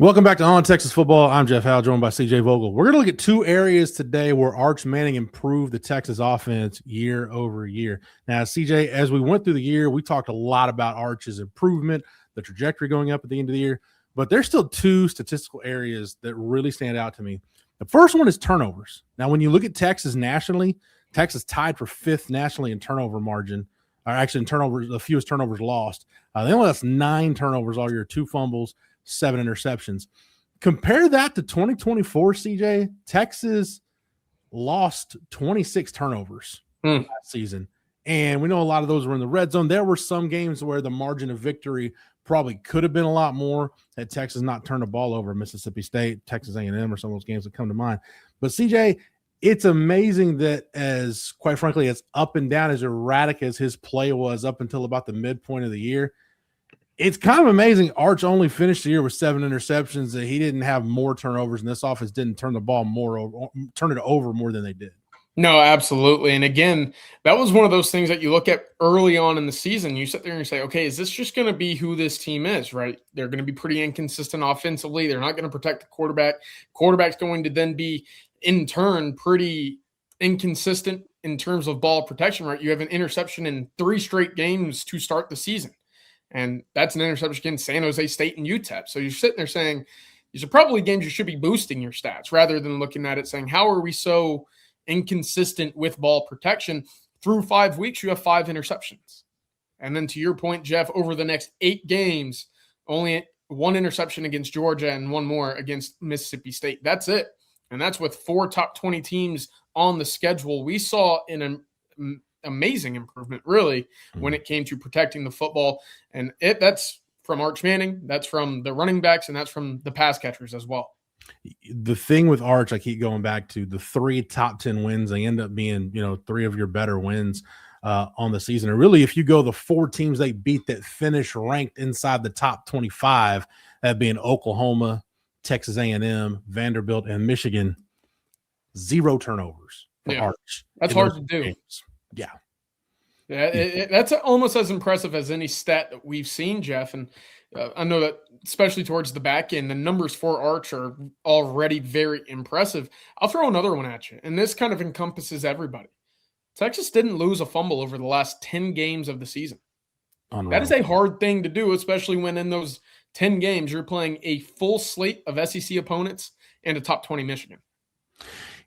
Welcome back to On Texas Football. I'm Jeff Howe, joined by CJ Vogel. We're going to look at two areas today where Arch Manning improved the Texas offense year over year. Now, CJ, as we went through the year, we talked a lot about Arch's improvement, the trajectory going up at the end of the year, but there's still two statistical areas that really stand out to me. The first one is turnovers. Now, when you look at Texas nationally, Texas tied for fifth nationally in turnover margin, or actually in turnovers, the fewest turnovers lost. They only lost 9 turnovers all year, 2 fumbles, 7 interceptions. Compare that to 2024, CJ. Texas lost 26 turnovers last season. And we know a lot of those were in the red zone. There were some games where the margin of victory probably could have been a lot more had Texas not turned the ball over. Mississippi State, Texas A&M, or some of those games that come to mind. But CJ, it's amazing that as, quite frankly, as up and down, as erratic as his play was up until about the midpoint of the year, it's kind of amazing Arch only finished the year with 7 interceptions, that he didn't have more turnovers, and this offense didn't turn the ball turn it over more than they did. No, absolutely. And again, that was one of those things that you look at early on in the season. You sit there and you say, okay, is this just going to be who this team is, right? They're going to be pretty inconsistent offensively. They're not going to protect the quarterback. Quarterback's going to then be, in turn, pretty inconsistent in terms of ball protection, right? You have an interception in 3 straight games to start the season. And that's an interception against San Jose State and UTEP. So you're sitting there saying, these are probably games you should be boosting your stats rather than looking at it saying, how are we so inconsistent with ball protection? Through 5 weeks, you have 5 interceptions. And then to your point, Jeff, over the next 8 games, only 1 interception against Georgia and 1 more against Mississippi State. That's it. And that's with 4 top 20 teams on the schedule. We saw an amazing improvement, really, when it came to protecting the football. And that's from Arch Manning, that's from the running backs, and that's from the pass catchers as well. The thing with Arch, I keep going back to the 3 top 10 wins. They end up being, 3 of your better wins on the season. And really, if you go the 4 teams they beat that finish ranked inside the top 25, that being Oklahoma, Texas A&M, Vanderbilt, and Michigan, 0 turnovers for Arch. That's hard to do. Games. Yeah. That's almost as impressive as any stat that we've seen, Jeff. And I know that especially towards the back end, the numbers for Arch are already very impressive. I'll throw another one at you, and this kind of encompasses everybody. Texas didn't lose a fumble over the last 10 games of the season. Unreal. That is a hard thing to do, especially when in those 10 games you're playing a full slate of SEC opponents and a top 20 Michigan.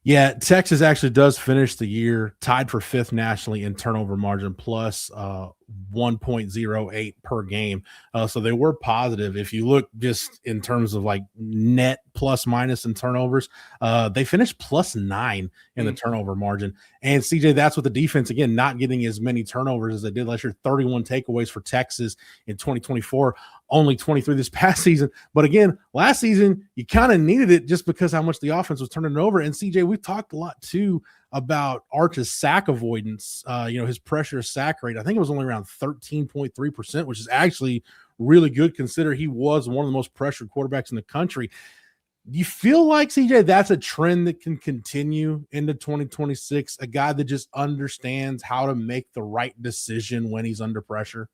Yeah, Texas actually does finish the year tied for 5th nationally in turnover margin, plus 1.08 per game. So they were positive. If you look just in terms of like net plus minus in turnovers, they finished plus 9 in the turnover margin. And CJ, that's with the defense, again, not getting as many turnovers as they did last year. 31 takeaways for Texas in 2024, only 23 this past season. But again, last season, you kind of needed it just because how much the offense was turning it over. And CJ, we've talked a lot too about Arch's sack avoidance, his pressure sack rate. I think it was only around 13.3%, which is actually really good considering he was one of the most pressured quarterbacks in the country. Do you feel like, CJ, that's a trend that can continue into 2026? A guy that just understands how to make the right decision when he's under pressure?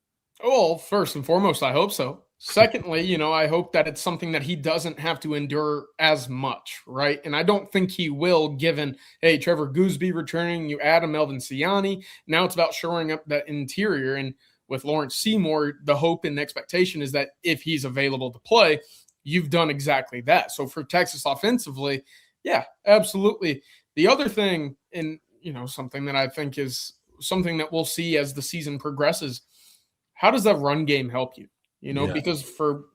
Well, first and foremost, I hope so. Secondly, I hope that it's something that he doesn't have to endure as much, right? And I don't think he will, given, hey, Trevor Gooseby returning, you add a Melvin Siani. Now it's about shoring up that interior. And with Lawrence Seymour, the hope and expectation is that if he's available to play, you've done exactly that. So for Texas offensively, yeah, absolutely. The other thing, and, something that I think is something that we'll see as the season progresses, how does that run game help you? Because for,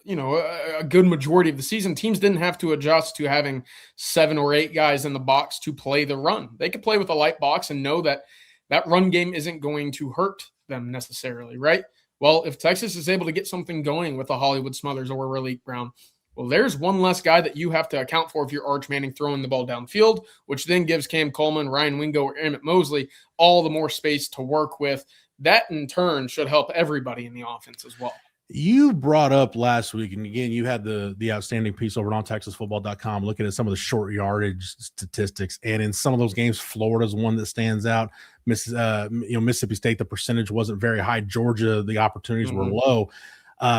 a good majority of the season, teams didn't have to adjust to having 7 or 8 guys in the box to play the run. They could play with a light box and know that that run game isn't going to hurt them necessarily, right? Well, if Texas is able to get something going with a Hollywood Smothers or a Raleek Brown, well, there's one less guy that you have to account for if you're Arch Manning throwing the ball downfield, which then gives Cam Coleman, Ryan Wingo, or Emmett Mosley all the more space to work with. That, in turn, should help everybody in the offense as well. You brought up last week, and again, you had the outstanding piece over on ontexasfootball.com looking at some of the short yardage statistics. And in some of those games, Florida's one that stands out. Mississippi State, the percentage wasn't very high. Georgia, the opportunities were low.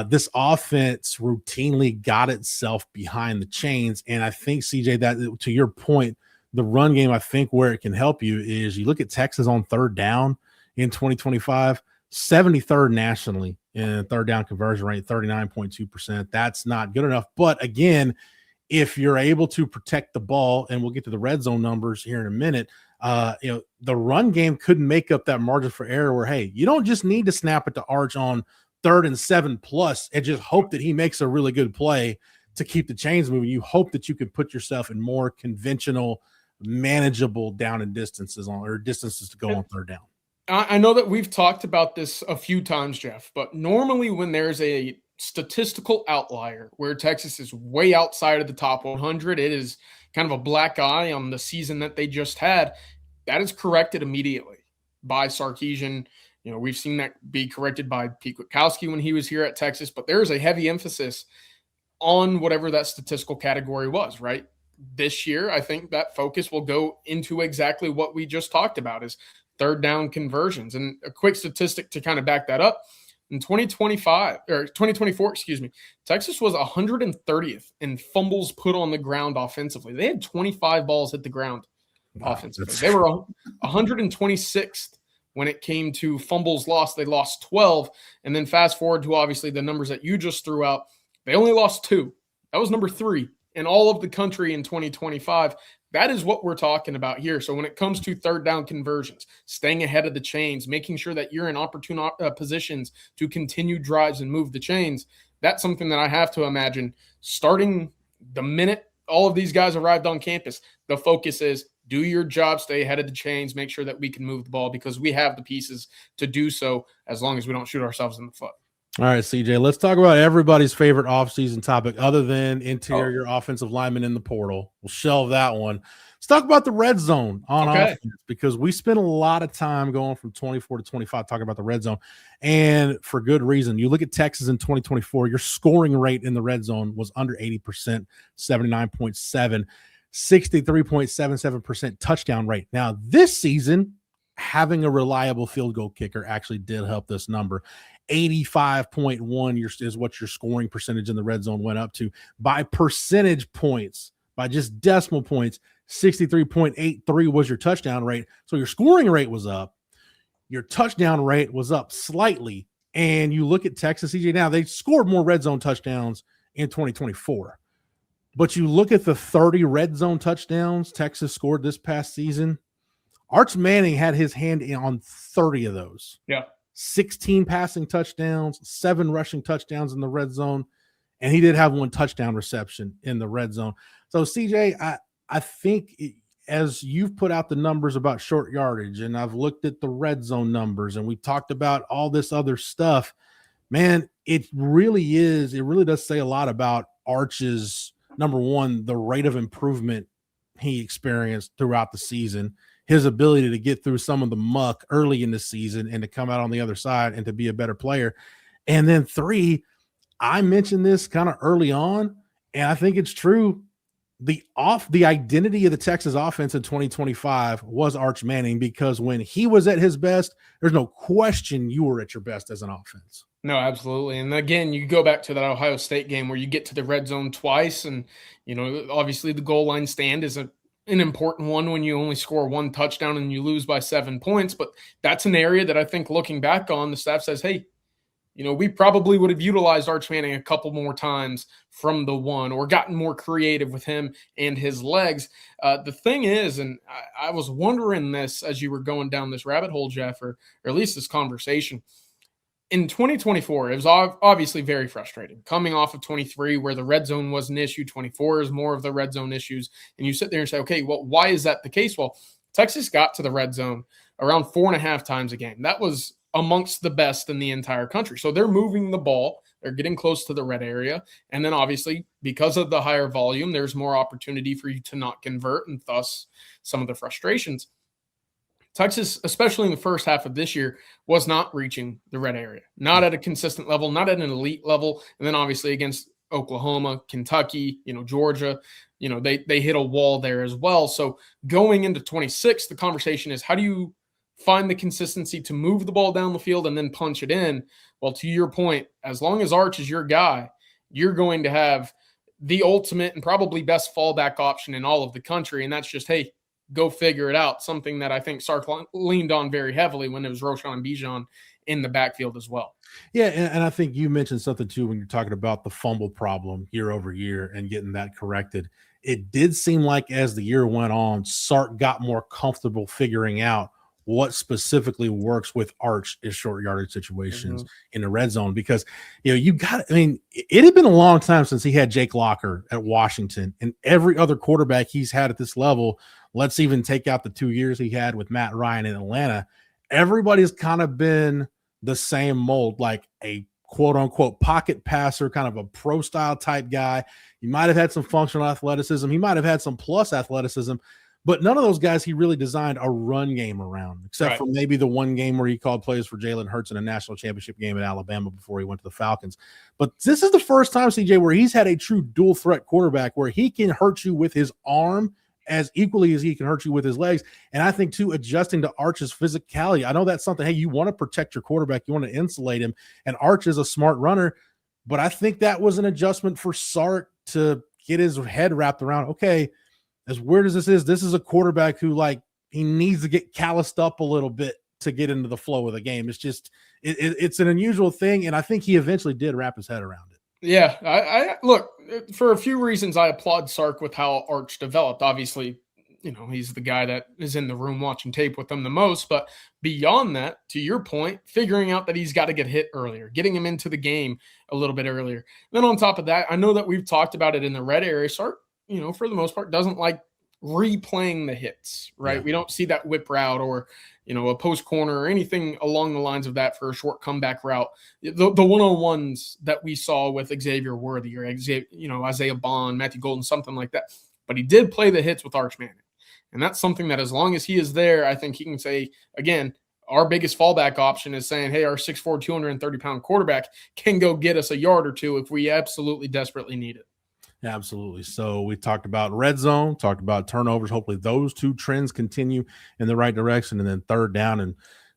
This offense routinely got itself behind the chains. And I think, CJ, that to your point, the run game, I think where it can help you is you look at Texas on third down in 2025, 73rd nationally in third down conversion rate, 39.2%. That's not good enough. But again, if you're able to protect the ball, and we'll get to the red zone numbers here in a minute, the run game could make up that margin for error where, hey, you don't just need to snap it to Arch on 3rd and 7+ and just hope that he makes a really good play to keep the chains moving. You hope that you could put yourself in more conventional, manageable down and distances to go on third down. I know that we've talked about this a few times, Jeff, but normally when there's a statistical outlier where Texas is way outside of the top 100, it is kind of a black eye on the season that they just had. That is corrected immediately by Sarkisian. We've seen that be corrected by Pete Kwiatkowski when he was here at Texas, but there is a heavy emphasis on whatever that statistical category was, right? This year, I think that focus will go into exactly what we just talked about, is third down conversions. And a quick statistic to kind of back that up, in 2024, Texas was 130th in fumbles put on the ground offensively. They had 25 balls hit the ground offensively. They were 126th when it came to fumbles lost. They lost 12. And then fast forward to obviously the numbers that you just threw out. They only lost 2. That was number 3 in all of the country in 2025. That is what we're talking about here. So when it comes to third down conversions, staying ahead of the chains, making sure that you're in opportune positions to continue drives and move the chains, that's something that I have to imagine starting the minute all of these guys arrived on campus. The focus is do your job, stay ahead of the chains, make sure that we can move the ball because we have the pieces to do so as long as we don't shoot ourselves in the foot. All right, CJ, let's talk about everybody's favorite offseason topic other than interior offensive linemen in the portal. We'll shelve that one. Let's talk about the red zone on offense because we spent a lot of time going from 24 to 25 talking about the red zone, and for good reason. You look at Texas in 2024, your scoring rate in the red zone was under 80%, 79.7, 63.77% touchdown rate. Now, this season, having a reliable field goal kicker actually did help this number. 85.1 is what your scoring percentage in the red zone went up to. By percentage points, by just decimal points, 63.83 was your touchdown rate. So your scoring rate was up. Your touchdown rate was up slightly. And you look at Texas, CJ, now they scored more red zone touchdowns in 2024. But you look at the 30 red zone touchdowns Texas scored this past season, Arch Manning had his hand in on 30 of those. Yeah. 16 passing touchdowns, 7 rushing touchdowns in the red zone, and he did have 1 touchdown reception in the red zone. So, CJ, I think as you've put out the numbers about short yardage, and I've looked at the red zone numbers, and we talked about all this other stuff, man, it really does say a lot about Arch's, number one, the rate of improvement he experienced throughout the season, his ability to get through some of the muck early in the season and to come out on the other side and to be a better player. And then 3, I mentioned this kind of early on, and I think it's true. The identity of the Texas offense in 2025 was Arch Manning, because when he was at his best, there's no question you were at your best as an offense. No, absolutely. And again, you go back to that Ohio State game where you get to the red zone twice, and obviously the goal line stand is an important one when you only score 1 touchdown and you lose by 7 points. But that's an area that I think looking back on, the staff says, hey, we probably would have utilized Arch Manning a couple more times from the 1 or gotten more creative with him and his legs. The thing is, and I was wondering this as you were going down this rabbit hole, Jeff, or at least this conversation. In 2024, it was obviously very frustrating. Coming off of 23, where the red zone was an issue, 24 is more of the red zone issues. And you sit there and say, okay, well, why is that the case? Well, Texas got to the red zone around 4.5 times a game. That was amongst the best in the entire country. So they're moving the ball. They're getting close to the red area. And then obviously, because of the higher volume, there's more opportunity for you to not convert, and thus some of the frustrations. Texas, especially in the first half of this year, was not reaching the red area, not at a consistent level, not at an elite level. And then obviously against Oklahoma, Kentucky, Georgia, they hit a wall there as well. So going into 26, the conversation is, how do you find the consistency to move the ball down the field and then punch it in. Well, to your point, as long as Arch is your guy, you're going to have the ultimate and probably best fallback option in all of the country. And that's just, hey, go figure it out. Something that I think Sark leaned on very heavily when it was Roshan and Bijan in the backfield as well. Yeah, and I think you mentioned something too when you're talking about the fumble problem year over year and getting that corrected. It did seem like as the year went on, Sark got more comfortable figuring out what specifically works with Arch in short yardage situations in the red zone, because it had been a long time since he had Jake Locker at Washington, and every other quarterback he's had at this level, let's even take out the 2 years he had with Matt Ryan in Atlanta, everybody's kind of been the same mold, like a quote unquote pocket passer, kind of a pro style type guy. He might have had some functional athleticism. He might have had some plus athleticism, but none of those guys he really designed a run game around, except for maybe the one game where he called plays for Jalen Hurts in a national championship game at Alabama before he went to the Falcons. But this is the first time, CJ, where he's had a true dual threat quarterback where he can hurt you with his arm as equally as he can hurt you with his legs. And I think, too, adjusting to Arch's physicality. I know that's something, hey, you want to protect your quarterback. You want to insulate him. And Arch is a smart runner. But I think that was an adjustment for Sark to get his head wrapped around, okay, as weird as this is a quarterback who, like, he needs to get calloused up a little bit to get into the flow of the game. It's just, it's an unusual thing. And I think he eventually did wrap his head around it. Yeah, I look, for a few reasons, I applaud Sark with how Arch developed. Obviously, he's the guy that is in the room watching tape with them the most. But beyond that, to your point, figuring out that he's got to get hit earlier, getting him into the game a little bit earlier. Then on top of that, I know that we've talked about it in the red area. Sark, for the most part, doesn't like replaying the hits, right? Yeah. We don't see that whip route or, a post corner or anything along the lines of that for a short comeback route. The one-on-ones that we saw with Xavier Worthy or Isaiah Bond, Matthew Golden, something like that. But he did play the hits with Arch Manning. And that's something that as long as he is there, I think he can say, again, our biggest fallback option is saying, hey, our 6'4", 230-pound quarterback can go get us a yard or two if we absolutely desperately need it. Yeah, absolutely. So we talked about red zone, talked about turnovers. Hopefully those two trends continue in the right direction. And then third down and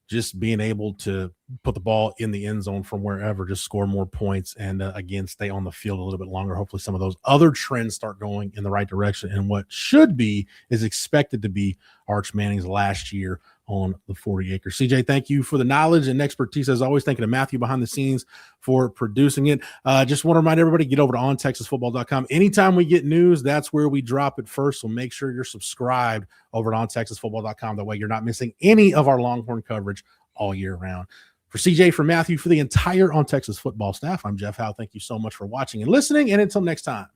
just being able to put the ball in the end zone from wherever, just score more points and, again, stay on the field a little bit longer. Hopefully some of those other trends start going in the right direction. And what should be is expected to be Arch Manning's last year on the 40 acres. CJ, thank you for the knowledge and expertise. As always, thanking to Matthew behind the scenes for producing it. Just want to remind everybody, get over to ontexasfootball.com. Anytime we get news, that's where we drop it first. So make sure you're subscribed over at ontexasfootball.com. That way you're not missing any of our Longhorn coverage all year round. For CJ, for Matthew, for the entire On Texas Football staff, I'm Jeff Howe. Thank you so much for watching and listening. And until next time.